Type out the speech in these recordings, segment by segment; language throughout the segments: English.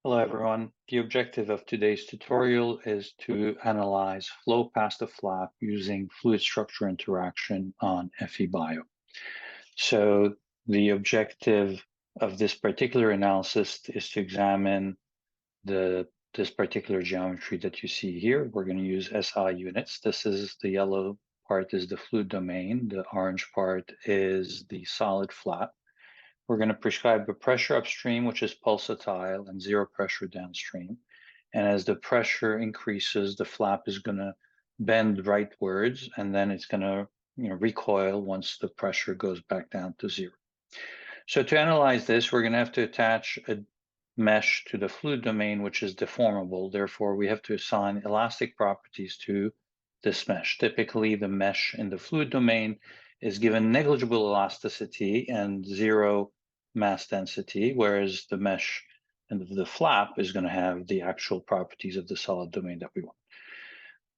Hello everyone. The objective of today's tutorial is to analyze flow past the flap using fluid structure interaction on FEBio. So the objective of this particular analysis is to examine this particular geometry that you see here. We're going to use SI units. This is the yellow part is the fluid domain. The orange part is the solid flap. We're going to prescribe a pressure upstream, which is pulsatile, and zero pressure downstream. And as the pressure increases, the flap is going to bend rightwards, and then it's going to recoil once the pressure goes back down to zero. So to analyze this, we're going to have to attach a mesh to the fluid domain, which is deformable. Therefore, we have to assign elastic properties to this mesh. Typically, the mesh in the fluid domain is given negligible elasticity and zero mass density, whereas the mesh and the flap is going to have the actual properties of the solid domain that we want.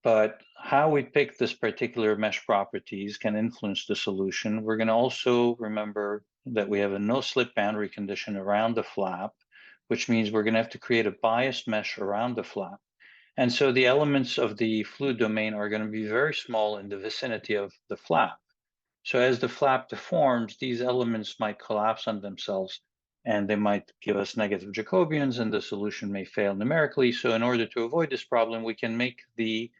But how we pick this particular mesh properties can influence the solution. We're going to also remember that we have a no-slip boundary condition around the flap, which means we're going to have to create a biased mesh around the flap. And so the elements of the fluid domain are going to be very small in the vicinity of the flap. So as the flap deforms, these elements might collapse on themselves and they might give us negative Jacobians and the solution may fail numerically. So in order to avoid this problem, we can make the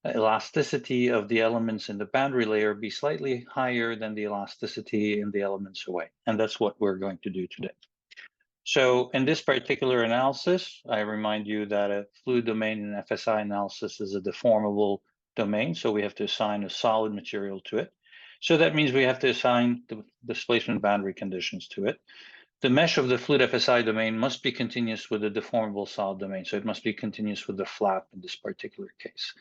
elasticity of the elements in the boundary layer be slightly higher than the elasticity in the elements away. And that's what we're going to do today. So in this particular analysis, I remind you that a fluid domain in FSI analysis is a deformable domain. So we have to assign a solid material to it. So that means we have to assign the displacement boundary conditions to it. The mesh of the fluid-FSI domain must be continuous with the deformable solid domain. So it must be continuous with the flap in this particular case.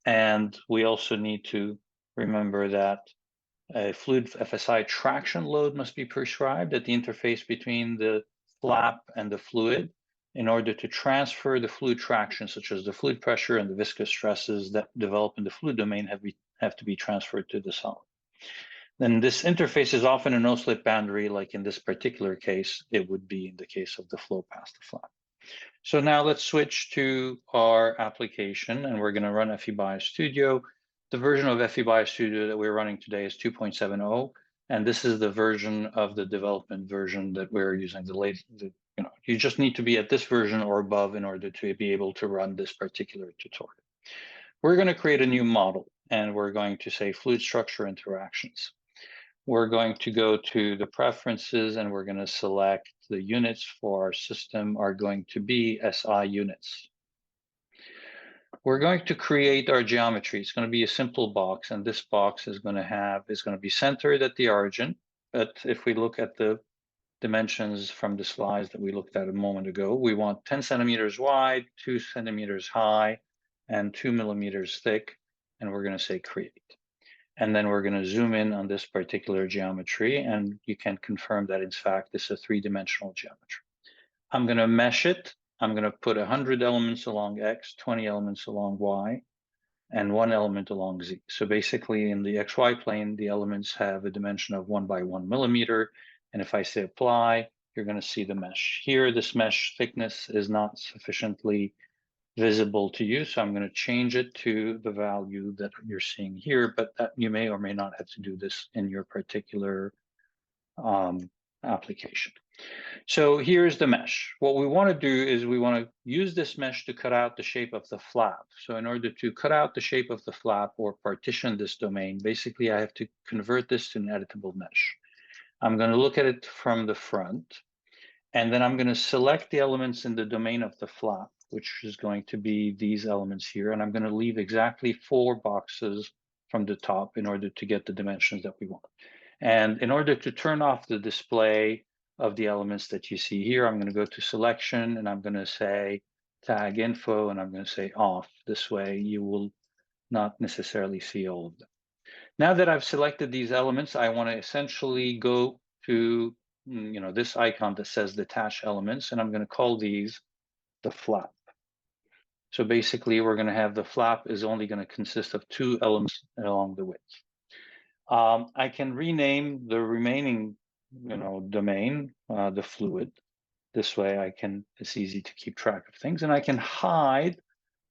And we also need to remember that a fluid-FSI traction load must be prescribed at the interface between the flap and the fluid in order to transfer the fluid traction, such as the fluid pressure and the viscous stresses that develop in the fluid domain have to be transferred to the solid. Then this interface is often a no-slip boundary, like in this particular case, it would be in the case of the flow past the flap. So now let's switch to our application, and we're going to run FEBio Studio. The version of FEBio Studio that we're running today is 2.70, and this is the version of the development version that we're using. You just need to be at this version or above in order to be able to run this particular tutorial. We're going to create a new model, and we're going to say fluid structure interactions. We're going to go to the preferences and we're going to select the units for our system are going to be SI units. We're going to create our geometry. It's going to be a simple box, and this box is going to be centered at the origin. But if we look at the dimensions from the slides that we looked at a moment ago, we want 10 centimeters wide, 2 centimeters high, and 2 millimeters thick, and we're going to say create. And then we're going to zoom in on this particular geometry, and you can confirm that, in fact, this is a three-dimensional geometry. I'm going to mesh it. I'm going to put 100 elements along X, 20 elements along Y, and 1 element along Z. So basically, in the XY plane, the elements have a dimension of 1 by 1 millimeter. And if I say apply, you're going to see the mesh. Here, this mesh thickness is not sufficiently visible to you. So I'm going to change it to the value that you're seeing here, but that you may or may not have to do this in your particular application. So here's the mesh. What we want to do is we want to use this mesh to cut out the shape of the flap. So in order to cut out the shape of the flap or partition this domain, basically I have to convert this to an editable mesh. I'm going to look at it from the front, and then I'm going to select the elements in the domain of the flap, which is going to be these elements here. And I'm going to leave exactly 4 boxes from the top in order to get the dimensions that we want. And in order to turn off the display of the elements that you see here, I'm going to go to selection and I'm going to say tag info and I'm going to say off. This way you will not necessarily see all of them. Now that I've selected these elements, I want to essentially go to this icon that says detach elements, and I'm going to call these the flap. So basically, we're going to have the flap is only going to consist of 2 elements along the width. I can rename the remaining domain, the fluid. This way it's easy to keep track of things, and I can hide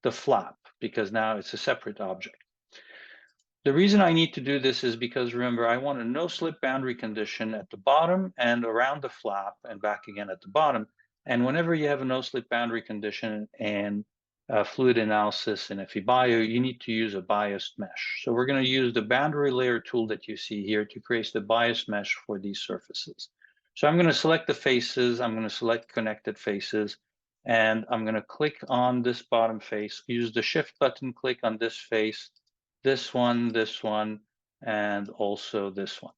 the flap because now it's a separate object. The reason I need to do this is because, remember, I want a no-slip boundary condition at the bottom and around the flap and back again at the bottom. And whenever you have a no-slip boundary condition and fluid analysis in FEBio, you need to use a biased mesh. So we're going to use the boundary layer tool that you see here to create the biased mesh for these surfaces. So I'm going to select the faces. I'm going to select connected faces. And I'm going to click on this bottom face, use the shift button, click on this face, this one, and also this one.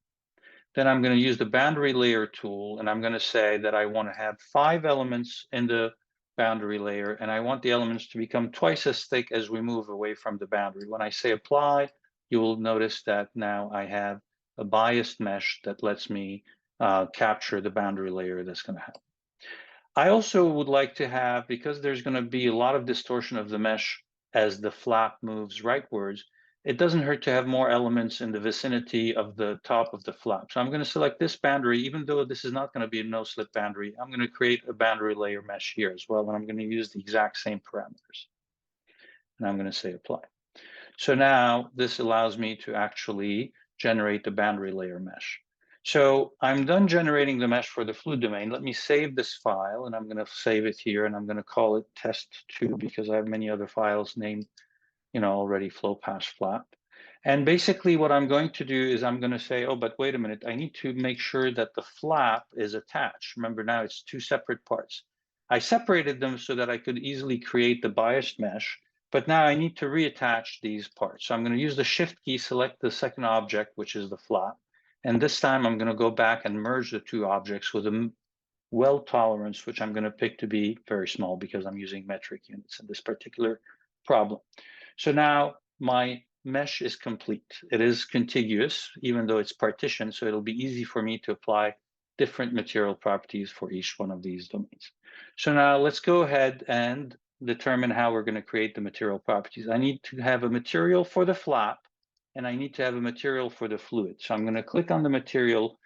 Then I'm going to use the boundary layer tool, and I'm going to say that I want to have 5 elements in the boundary layer, and I want the elements to become twice as thick as we move away from the boundary. When I say apply, you will notice that now I have a biased mesh that lets me capture the boundary layer that's going to happen. I also would like to have, because there's going to be a lot of distortion of the mesh as the flap moves rightwards, it doesn't hurt to have more elements in the vicinity of the top of the flap. So I'm going to select this boundary, even though this is not going to be a no-slip boundary. I'm going to create a boundary layer mesh here as well, and I'm going to use the exact same parameters. And I'm going to say apply. So now this allows me to actually generate the boundary layer mesh. So I'm done generating the mesh for the fluid domain. Let me save this file, and I'm going to save it here, and I'm going to call it test2 because I have many other files named, already flow past flap. And basically what I'm going to do is I'm going to say, oh, but wait a minute, I need to make sure that the flap is attached. Remember, now it's 2 separate parts. I separated them so that I could easily create the biased mesh, but now I need to reattach these parts. So I'm going to use the shift key, select the second object, which is the flap. And this time I'm going to go back and merge the 2 objects with a well tolerance, which I'm going to pick to be very small because I'm using metric units in this particular problem. So now my mesh is complete. It is contiguous, even though it's partitioned, so it'll be easy for me to apply different material properties for each one of these domains. So now let's go ahead and determine how we're going to create the material properties. I need to have a material for the flap, and I need to have a material for the fluid. So I'm going to click on the material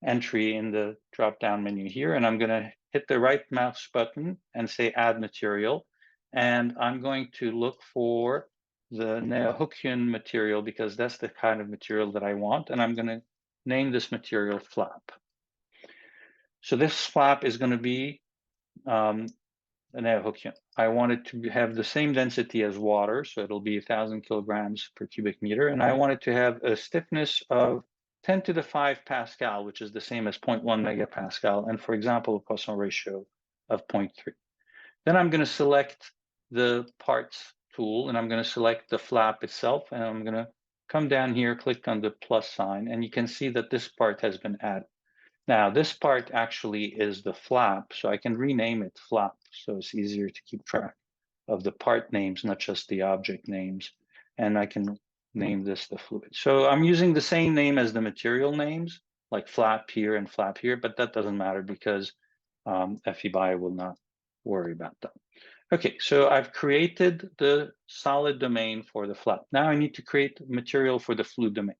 entry in the drop-down menu here, and I'm going to hit the right mouse button and say add material. And I'm going to look for the Neo-Hookean material because that's the kind of material that I want. And I'm going to name this material flap. So this flap is going to be a Neo-Hookean. I want it to have the same density as water, so it'll be 1,000 kilograms per cubic meter. And I want it to have a stiffness of 10 to the 5 Pascal, which is the same as 0.1 megapascal. And for example, a Poisson ratio of 0.3. Then I'm going to select the parts tool, and I'm going to select the flap itself, and I'm going to come down here, click on the plus sign, and you can see that this part has been added. Now, this part actually is the flap, so I can rename it flap, so it's easier to keep track of the part names, not just the object names, and I can name this the fluid. So I'm using the same name as the material names, like flap here and flap here, but that doesn't matter because FEBio will not worry about that. Okay, so I've created the solid domain for the flap. Now I need to create material for the fluid domain.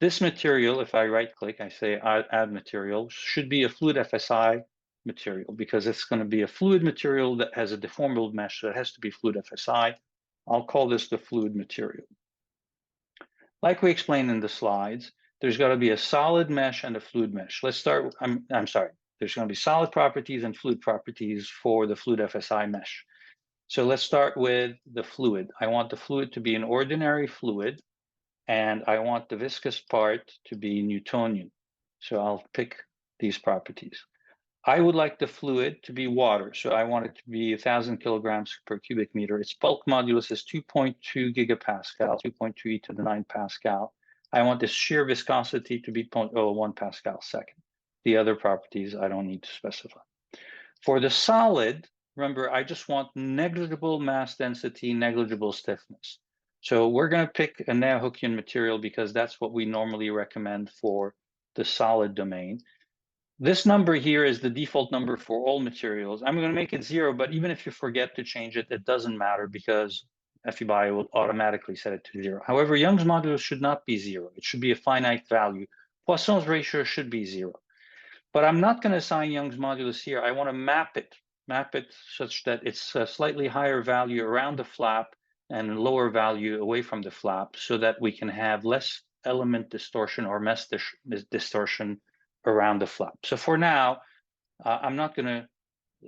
This material, if I right-click, I say add material, should be a fluid-FSI material because it's going to be a fluid material that has a deformable mesh, so it has to be fluid-FSI. I'll call this the fluid material. Like we explained in the slides, there's got to be a solid mesh and a fluid mesh. Let's start, I'm sorry, there's going to be solid properties and fluid properties for the fluid-FSI mesh. So let's start with the fluid. I want the fluid to be an ordinary fluid, and I want the viscous part to be Newtonian. So I'll pick these properties. I would like the fluid to be water. So I want it to be 1,000 kilograms per cubic meter. Its bulk modulus is 2.2 gigapascal, 2.2 e to the 9 Pascal. I want the shear viscosity to be 0.01 Pascal second. The other properties I don't need to specify. For the solid, remember, I just want negligible mass density, negligible stiffness. So we're going to pick a Neo-Hookean material because that's what we normally recommend for the solid domain. This number here is the default number for all materials. I'm going to make it 0, but even if you forget to change it, it doesn't matter because FEBio will automatically set it to 0. However, Young's modulus should not be 0. It should be a finite value. Poisson's ratio should be 0. But I'm not going to assign Young's modulus here. I want to map it such that it's a slightly higher value around the flap and a lower value away from the flap, so that we can have less element distortion or mesh distortion around the flap. So for now, I'm not going to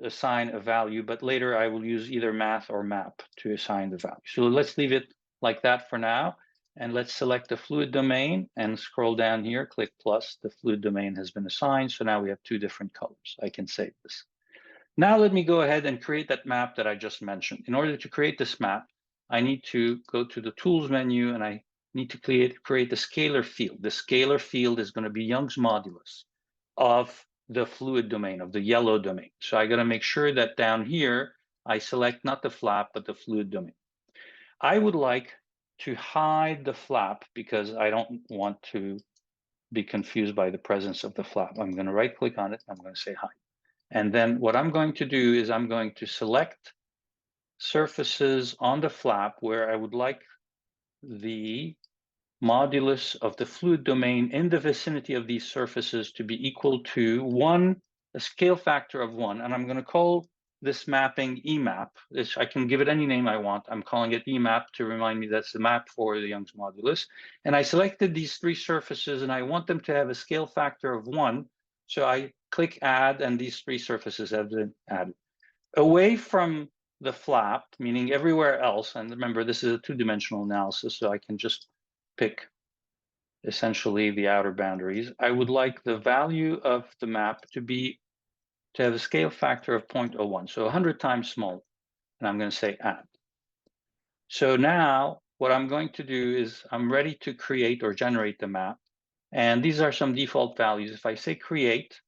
assign a value, but later I will use either math or map to assign the value. So let's leave it like that for now. And let's select the fluid domain and scroll down here, click plus. The fluid domain has been assigned. So now we have two different colors. I can save this. Now let me go ahead and create that map that I just mentioned. In order to create this map, I need to go to the tools menu and I need to create the scalar field. The scalar field is going to be Young's modulus of the fluid domain, of the yellow domain. So I got to make sure that down here, I select not the flap, but the fluid domain. I would like to hide the flap because I don't want to be confused by the presence of the flap. I'm going to right click on it. I'm going to say hide. And then what I'm going to do is I'm going to select surfaces on the flap where I would like the modulus of the fluid domain in the vicinity of these surfaces to be equal to 1, a scale factor of 1. And I'm going to call this mapping EMAP. I can give it any name I want. I'm calling it EMAP to remind me that's the map for the Young's modulus. And I selected these three surfaces, and I want them to have a scale factor of 1. So I click Add, and these three surfaces have been added. Away from the flap, meaning everywhere else, and remember, this is a two-dimensional analysis, so I can just pick essentially the outer boundaries. I would like the value of the map to have a scale factor of 0.01, so 100 times smaller, and I'm going to say add. So now what I'm going to do is I'm ready to create or generate the map, and these are some default values. If I say create,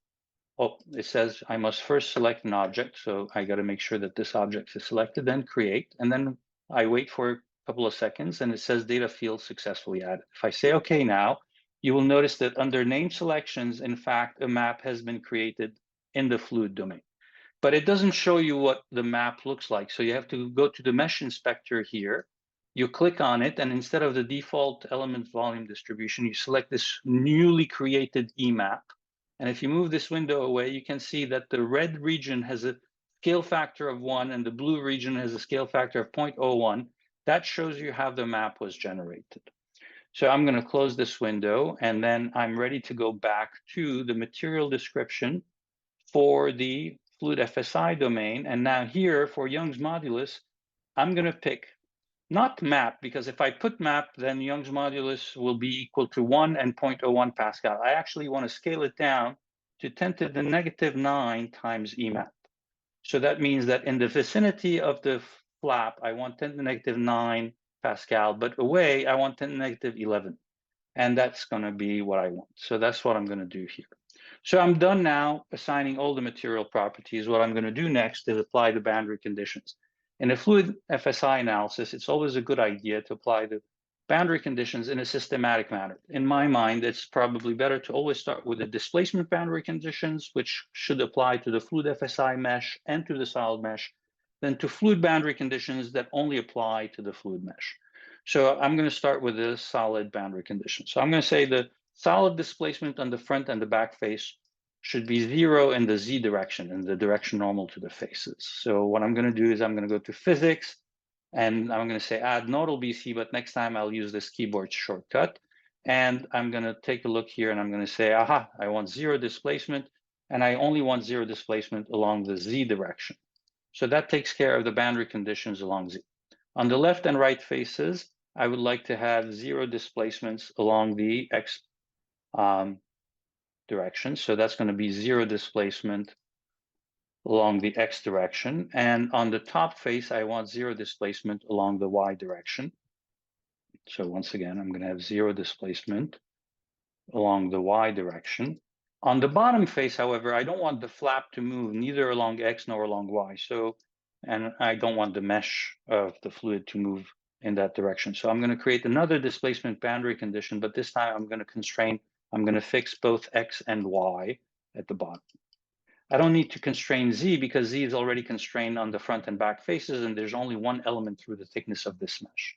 it says I must first select an object, so I got to make sure that this object is selected, then create, and then I wait for a couple of seconds, and it says data field successfully added. If I say OK now, you will notice that under name selections, in fact, a map has been created in the fluid domain. But it doesn't show you what the map looks like, so you have to go to the mesh inspector here. You click on it, and instead of the default element volume distribution, you select this newly created EMAP. And if you move this window away, you can see that the red region has a scale factor of 1 and the blue region has a scale factor of 0.01. That shows you how the map was generated. So I'm going to close this window, and then I'm ready to go back to the material description for the fluid-FSI domain. And now here for Young's modulus, I'm going to pick not map, because if I put map, then Young's modulus will be equal to 1 and 0.01 Pascal. I actually want to scale it down to 10 to the negative 9 times EMAP. So that means that in the vicinity of the flap, I want 10 to the negative 9 Pascal, but away, I want 10 to the negative 11. And that's going to be what I want. So that's what I'm going to do here. So I'm done now assigning all the material properties. What I'm going to do next is apply the boundary conditions. In a fluid FSI analysis, it's always a good idea to apply the boundary conditions in a systematic manner. In my mind, it's probably better to always start with the displacement boundary conditions, which should apply to the fluid FSI mesh and to the solid mesh, than to fluid boundary conditions that only apply to the fluid mesh. So I'm going to start with the solid boundary conditions. So I'm going to say the solid displacement on the front and the back face should be 0 in the z direction, in the direction normal to the faces. So what I'm going to do is I'm going to go to physics, and I'm going to say add nodal BC, but next time I'll use this keyboard shortcut. And I'm going to take a look here, and I'm going to say, aha, I want 0 displacement, and I only want 0 displacement along the z direction. So that takes care of the boundary conditions along z. On the left and right faces, I would like to have 0 displacements along the x direction. So that's going to be 0 displacement along the x direction. And on the top face, I want 0 displacement along the y direction. So once again, I'm going to have 0 displacement along the y direction. On the bottom face, however, I don't want the flap to move neither along x nor along y. And I don't want the mesh of the fluid to move in that direction. So I'm going to create another displacement boundary condition, but this time I'm going to fix both x and y at the bottom. I don't need to constrain z because z is already constrained on the front and back faces, and there's only one element through the thickness of this mesh.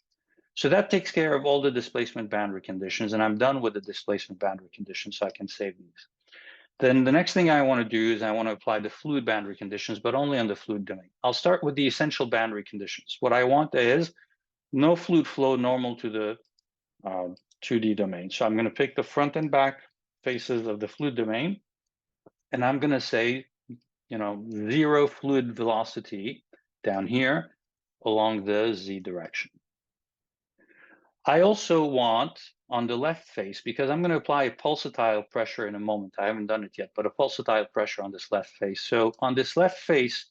So that takes care of all the displacement boundary conditions, and I'm done with the displacement boundary conditions, so I can save these. Then the next thing I want to do is I want to apply the fluid boundary conditions, but only on the fluid domain. I'll start with the essential boundary conditions. What I want is no fluid flow normal to the 2D domain. So I'm going to pick the front and back faces of the fluid domain, and I'm going to say, zero fluid velocity down here along the Z direction. I also want on the left face, because I'm going to apply a pulsatile pressure in a moment. I haven't done it yet, but a pulsatile pressure on this left face. So on this left face,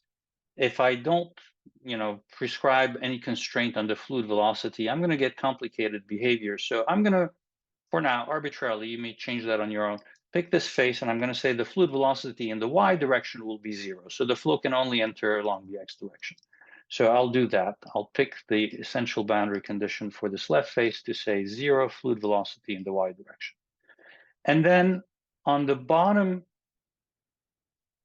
if I don't, prescribe any constraint on the fluid velocity, I'm going to get complicated behavior. So I'm going to, for now, arbitrarily, you may change that on your own, pick this face, and I'm going to say the fluid velocity in the Y direction will be 0. So the flow can only enter along the X direction. So I'll do that. I'll pick the essential boundary condition for this left face to say 0 fluid velocity in the Y direction. And then on the bottom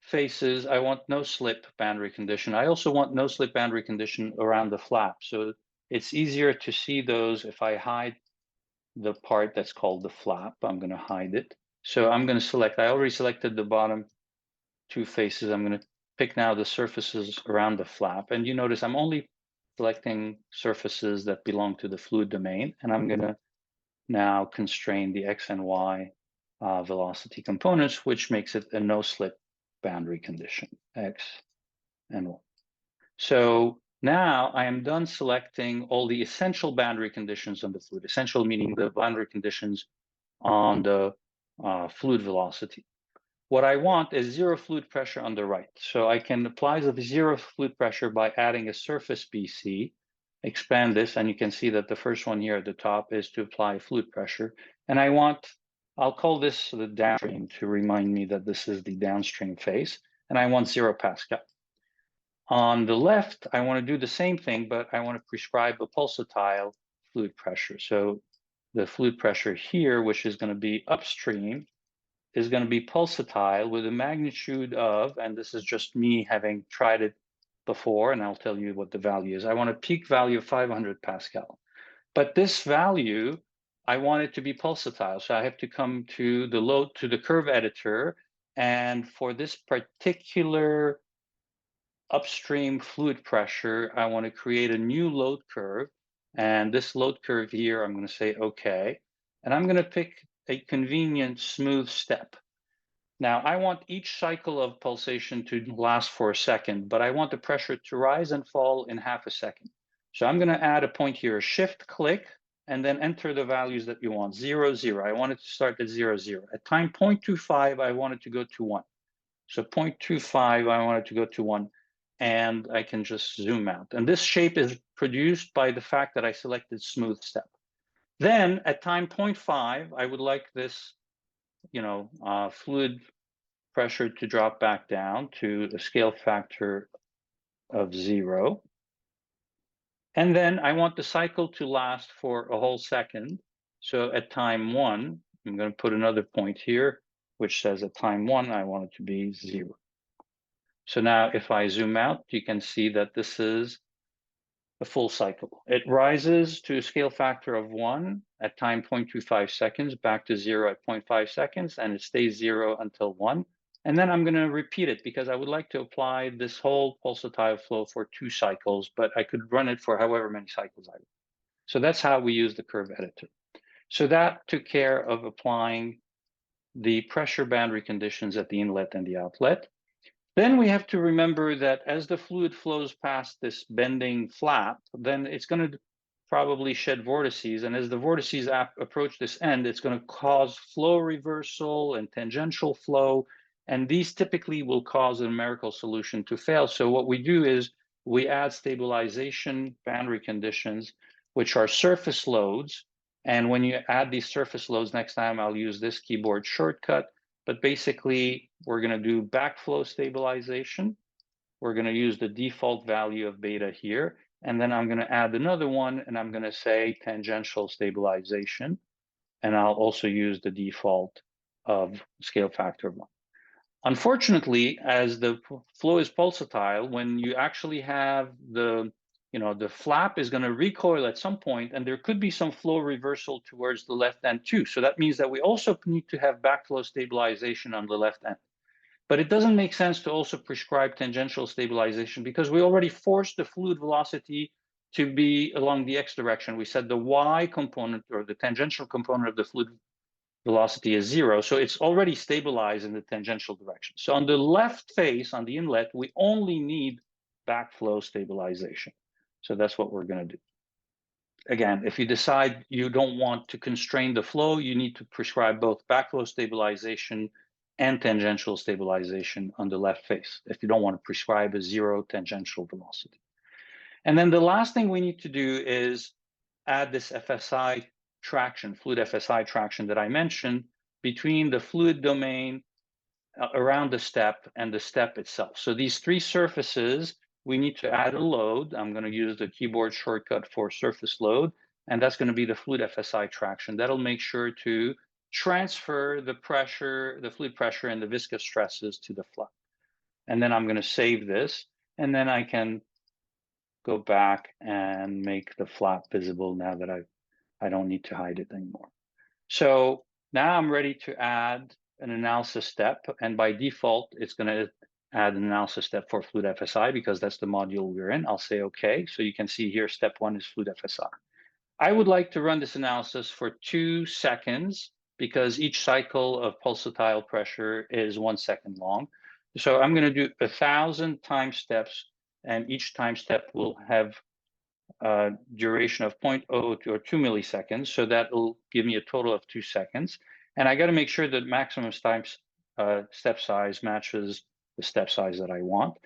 faces, I want no slip boundary condition. I also want no slip boundary condition around the flap. So it's easier to see those if I hide the part that's called the flap. I'm going to hide it. So I'm going to select, I already selected the bottom two faces. I'm going to pick now the surfaces around the flap. And you notice I'm only selecting surfaces that belong to the fluid domain. And I'm going to now constrain the X and Y velocity components, which makes it a no slip boundary condition, X and Y. So now I am done selecting all the essential boundary conditions on the fluid, essential meaning the boundary conditions on the fluid velocity. What I want is 0 fluid pressure on the right. So I can apply the 0 fluid pressure by adding a surface BC, expand this, and you can see that the first one here at the top is to apply fluid pressure. And I'll call this the downstream to remind me that this is the downstream phase, and I want 0 Pascal. On the left, I want to do the same thing, but I want to prescribe a pulsatile fluid pressure. So the fluid pressure here, which is going to be upstream, is going to be pulsatile with a magnitude of, and this is just me having tried it before, and I'll tell you what the value is. I want a peak value of 500 Pascal. But this value, I want it to be pulsatile. So I have to come to the curve editor. And for this particular upstream fluid pressure, I want to create a new load curve. And this load curve here, I'm going to say OK. And I'm going to pick a convenient smooth step. Now, I want each cycle of pulsation to last for a second, but I want the pressure to rise and fall in half a second. So I'm going to add a point here, shift click, and then enter the values that you want, 0, 0. I want it to start at 0, 0. At time 0.25, I want it to go to 1. So 0.25, I want it to go to 1. And I can just zoom out. And this shape is produced by the fact that I selected smooth step. Then at time 0.5, I would like this, fluid pressure to drop back down to a scale factor of 0. And then I want the cycle to last for a whole second. So at time 1, I'm going to put another point here, which says at time 1, I want it to be 0. So now if I zoom out, you can see that this is a full cycle. It rises to a scale factor of 1 at time 0.25 seconds, back to 0 at 0.5 seconds, and it stays 0 until 1. And then I'm going to repeat it because I would like to apply this whole pulsatile flow for 2 cycles, but I could run it for however many cycles I want. So that's how we use the curve editor. So that took care of applying the pressure boundary conditions at the inlet and the outlet. Then we have to remember that as the fluid flows past this bending flap, then it's going to probably shed vortices. And as the vortices approach this end, it's going to cause flow reversal and tangential flow. And these typically will cause a numerical solution to fail. So what we do is we add stabilization boundary conditions, which are surface loads. And when you add these surface loads, next time I'll use this keyboard shortcut. But basically, we're going to do backflow stabilization. We're going to use the default value of beta here. And then I'm going to add another one, and I'm going to say tangential stabilization. And I'll also use the default of scale factor 1. Unfortunately, as the flow is pulsatile, when you actually have the the flap is going to recoil at some point, and there could be some flow reversal towards the left end too. So that means that we also need to have backflow stabilization on the left end. But it doesn't make sense to also prescribe tangential stabilization because we already forced the fluid velocity to be along the x direction. We said the y component, or the tangential component of the fluid velocity, is 0. So it's already stabilized in the tangential direction. So on the left face, on the inlet, we only need backflow stabilization. So that's what we're going to do. Again, if you decide you don't want to constrain the flow, you need to prescribe both backflow stabilization and tangential stabilization on the left face, if you don't want to prescribe a 0 tangential velocity. And then the last thing we need to do is add this FSI traction, fluid FSI traction that I mentioned, between the fluid domain around the step and the step itself. So these three surfaces, we need to add a load. I'm going to use the keyboard shortcut for surface load, and that's going to be the fluid FSI traction. That'll make sure to transfer the pressure, the fluid pressure, and the viscous stresses to the flap. And then I'm going to save this, and then I can go back and make the flap visible now that I don't need to hide it anymore. So now I'm ready to add an analysis step, and by default, it's going to add an analysis step for fluid FSI because that's the module we're in. I'll say OK. So you can see here, step 1 is fluid FSI. I would like to run this analysis for 2 seconds because each cycle of pulsatile pressure is 1 second long. So I'm going to do 1,000 time steps, and each time step will have duration of 0.02 or 2 milliseconds. So that will give me a total of 2 seconds. And I got to make sure that maximum step size matches the step size that I want.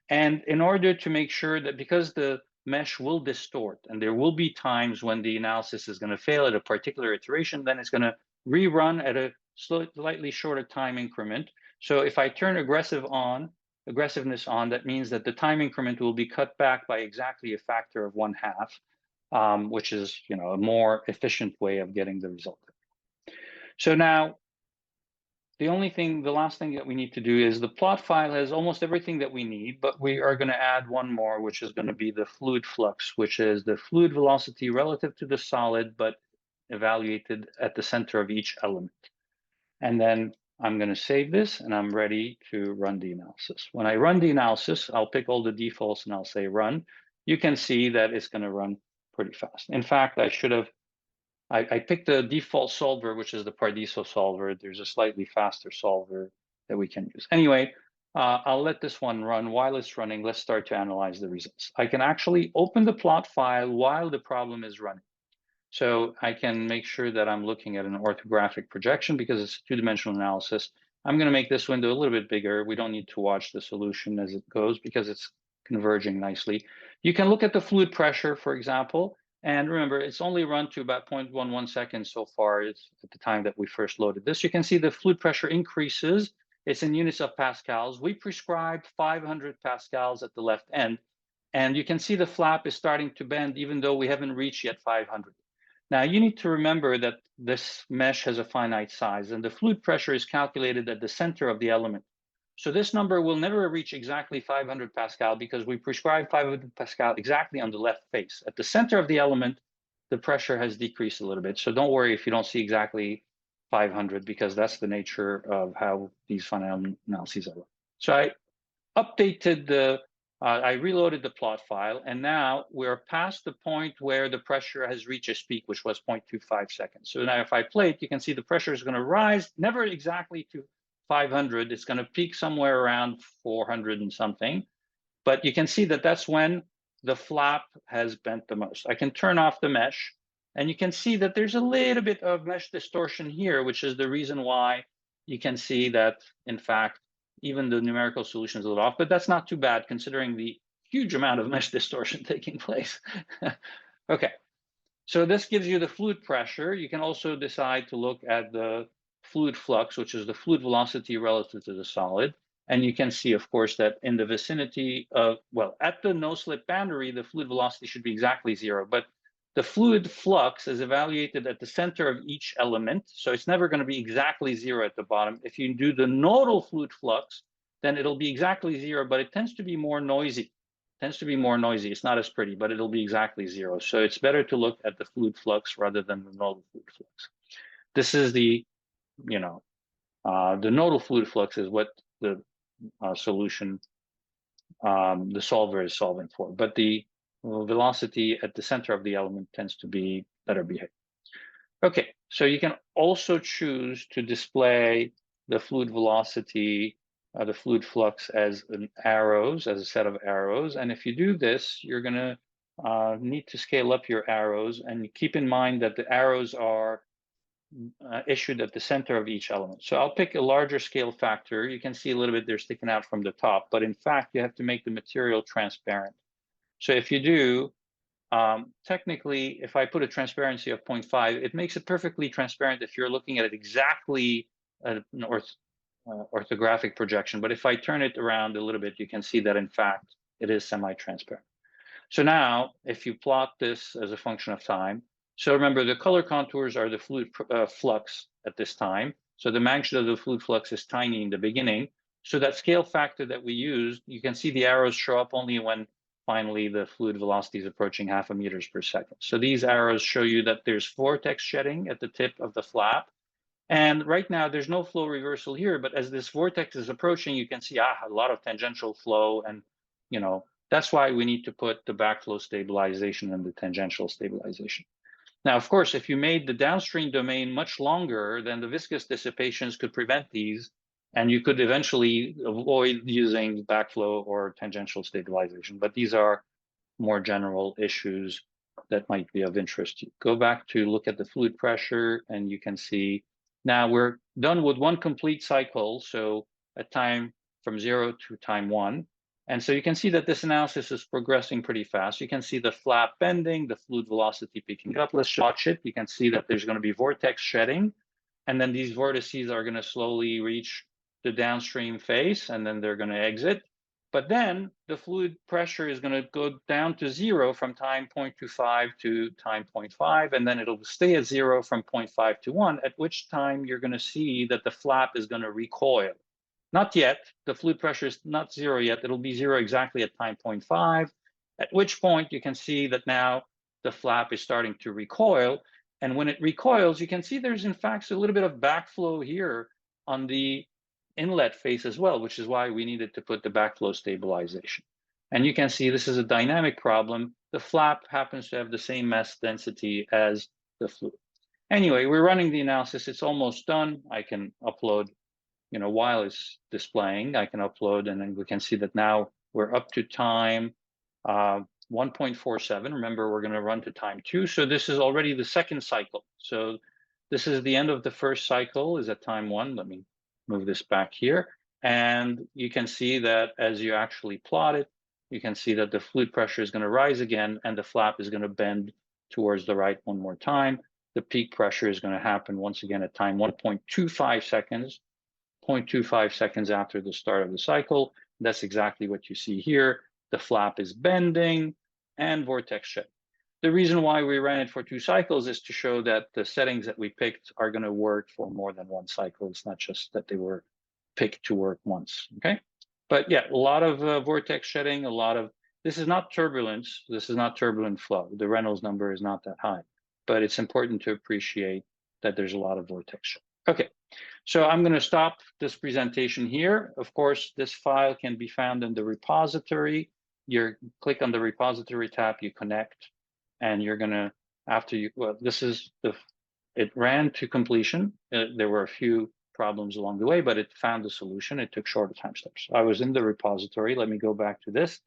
And in order to make sure that, because the mesh will distort, and there will be times when the analysis is going to fail at a particular iteration, then it's going to rerun at a slightly shorter time increment. So if I turn aggressiveness on, that means that the time increment will be cut back by exactly a factor of 1/2, which is a more efficient way of getting the result. So now, the last thing that we need to do is the plot file has almost everything that we need, but we are going to add one more, which is going to be the fluid flux, which is the fluid velocity relative to the solid, but evaluated at the center of each element. And then I'm going to save this, and I'm ready to run the analysis. When I run the analysis, I'll pick all the defaults, and I'll say run. You can see that it's going to run pretty fast. In fact, I picked the default solver, which is the Paradiso solver. There's a slightly faster solver that we can use. Anyway, I'll let this one run. While it's running, let's start to analyze the results. I can actually open the plot file while the problem is running. So I can make sure that I'm looking at an orthographic projection because it's a two-dimensional analysis. I'm going to make this window a little bit bigger. We don't need to watch the solution as it goes because it's converging nicely. You can look at the fluid pressure, for example. And remember, it's only run to about 0.11 seconds so far. It's at the time that we first loaded this. You can see the fluid pressure increases. It's in units of pascals. We prescribed 500 pascals at the left end. And you can see the flap is starting to bend, even though we haven't reached yet 500. Now, you need to remember that this mesh has a finite size, and the fluid pressure is calculated at the center of the element. So this number will never reach exactly 500 Pascal because we prescribed 500 Pascal exactly on the left face. At the center of the element, the pressure has decreased a little bit. So don't worry if you don't see exactly 500 because that's the nature of how these finite analyses are run. So I updated I reloaded the plot file, and now we're past the point where the pressure has reached its peak, which was 0.25 seconds. So now if I play it, you can see the pressure is going to rise, never exactly to 500. It's going to peak somewhere around 400 and something. But you can see that that's when the flap has bent the most. I can turn off the mesh, and you can see that there's a little bit of mesh distortion here, which is the reason why you can see that, in fact, even the numerical solution is a little off, but that's not too bad considering the huge amount of mesh distortion taking place. Okay, so this gives you the fluid pressure. You can also decide to look at the fluid flux, which is the fluid velocity relative to the solid. And you can see, of course, that in the vicinity of, well, at the no-slip boundary, the fluid velocity should be exactly 0. But the fluid flux is evaluated at the center of each element. So it's never going to be exactly 0 at the bottom. If you do the nodal fluid flux, then it'll be exactly 0, but it tends to be more noisy tends to be more noisy. It's not as pretty, but it'll be exactly 0. So it's better to look at the fluid flux rather than the nodal fluid flux. This is the, the nodal fluid flux is what the solution, the solver is solving for. But the velocity at the center of the element tends to be better behaved. Okay, so you can also choose to display the fluid velocity, the fluid flux as arrows, as a set of arrows. And if you do this, you're going to need to scale up your arrows. And keep in mind that the arrows are issued at the center of each element. So I'll pick a larger scale factor. You can see a little bit they're sticking out from the top, but in fact, you have to make the material transparent. So if you do, technically, if I put a transparency of 0.5, it makes it perfectly transparent if you're looking at it exactly an orthographic projection. But if I turn it around a little bit, you can see that, in fact, it is semi-transparent. So now, if you plot this as a function of time, so remember, the color contours are the fluid flux at this time. So the magnitude of the fluid flux is tiny in the beginning. So that scale factor that we used, you can see the arrows show up only when finally the fluid velocity is approaching 0.5 meters per second. So these arrows show you that there's vortex shedding at the tip of the flap. And right now, there's no flow reversal here, but as this vortex is approaching, you can see a lot of tangential flow. And, that's why we need to put the backflow stabilization and the tangential stabilization. Now, of course, if you made the downstream domain much longer, then the viscous dissipations could prevent these, and you could eventually avoid using backflow or tangential stabilization. But these are more general issues that might be of interest. Go back to look at the fluid pressure, and you can see now we're done with one complete cycle, so a time from 0 to time 1. And so you can see that this analysis is progressing pretty fast. You can see the flap bending, the fluid velocity picking up. Let's watch it. You can see that there's going to be vortex shedding, and then these vortices are going to slowly reach the downstream face, and then they're going to exit. But then the fluid pressure is going to go down to 0 from time 0.25 to time 0.5, and then it'll stay at 0 from 0.5 to 1, at which time you're going to see that the flap is going to recoil. Not yet. The fluid pressure is not 0 yet. It'll be 0 exactly at time 0.5, at which point you can see that now the flap is starting to recoil. And when it recoils, you can see there's, in fact, a little bit of backflow here on the inlet face as well, which is why we needed to put the backflow stabilization. And you can see this is a dynamic problem. The flap happens to have the same mass density as the fluid. Anyway, we're running the analysis. It's almost done. I can upload, while it's displaying, I can upload, and then we can see that now we're up to time 1.47. Remember, we're going to run to time 2. So this is already the second cycle. So this is the end of the first cycle, is at time 1. Let me move this back here. And you can see that as you actually plot it, you can see that the fluid pressure is going to rise again, and the flap is going to bend towards the right one more time. The peak pressure is going to happen once again at time 1.25 seconds, 0.25 seconds after the start of the cycle. That's exactly what you see here. The flap is bending and vortex shed. The reason why we ran it for 2 cycles is to show that the settings that we picked are going to work for more than 1 cycle. It's not just that they were picked to work once, okay? But yeah, a lot of vortex shedding, this is not turbulence, this is not turbulent flow. The Reynolds number is not that high, but it's important to appreciate that there's a lot of vortex shedding. Okay, so I'm going to stop this presentation here. Of course, this file can be found in the repository. You click on the repository tab, you connect, and you're going to, it ran to completion. There were a few problems along the way, but it found the solution. It took shorter time steps. I was in the repository. Let me go back to this.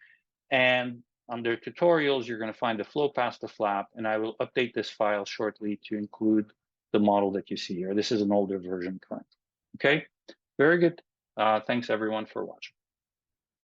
And under tutorials, you're going to find the flow past the flap, and I will update this file shortly to include the model that you see here. This is an older version currently. Okay, very good. Thanks everyone for watching.